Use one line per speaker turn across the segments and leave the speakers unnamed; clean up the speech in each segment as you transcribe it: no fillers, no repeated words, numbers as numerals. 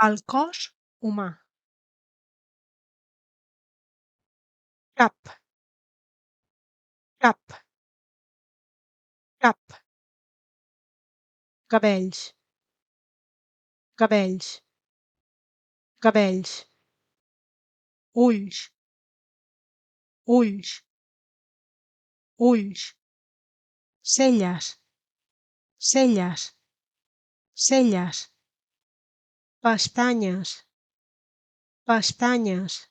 El cos humà. Cap, cap, cap. Cabells, cabells, cabells. Ulls, ulls, ulls. Celles, celles, celles. Pestanyes, pestanyes,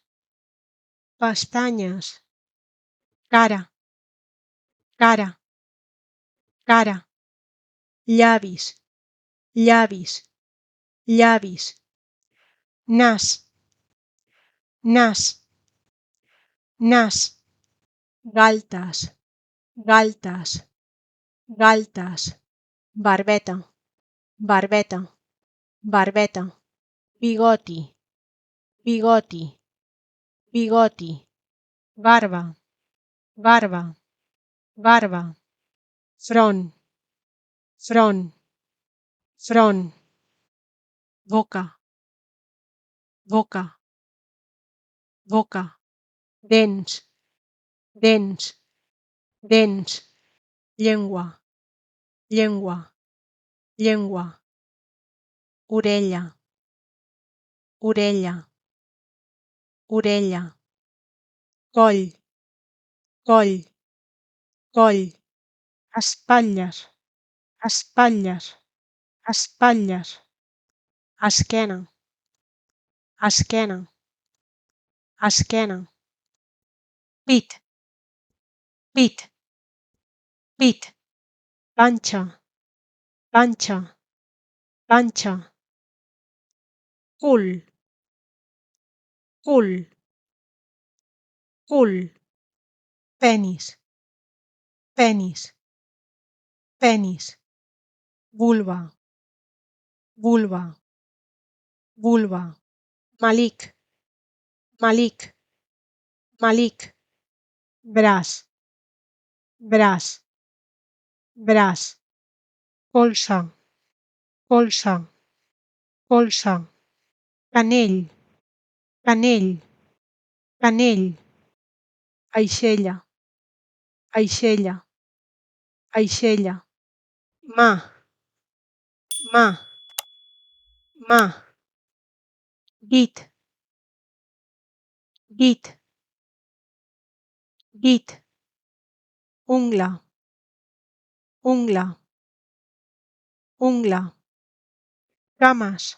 pestanyes. Cara, cara, cara. Llavis, llavis, llavis. Nas, nas, nas. Galtes, galtes, galtes. Barbeta, barbeta, barbeta. Bigoti, bigoti, bigoti. Barba, barba, barba. Front, front, front. Boca, boca, boca. Dents, dents, dents. Llengua, llengua, llengua. Orella, orella, orella. Coll, coll, coll. Espatlles, espatlles, espatlles. Esquena, esquena, esquena. Pit, pit, pit. Panxa, panxa, panxa. Cul, cul, cul. Penis, penis, penis. Vulva, vulva, vulva. Malic, malic, malic. Braç, braç, braç. Colze, colze, colze. Canell, canell, canell. Aixella, aixella, aixella. Mà, mà, mà. Dit, dit, dit. Ungla, ungla, ungla. Cames,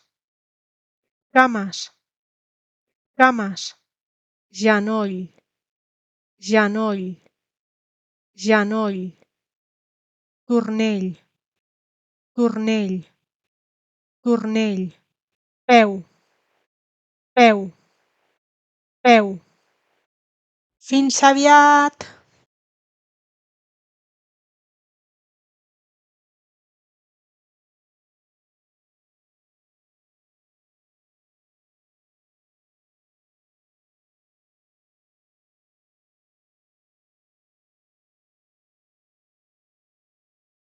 cames, cames. Genoll, genoll, genoll. Turnell, turnell, turnell. Peu, peu, peu. Fins aviat!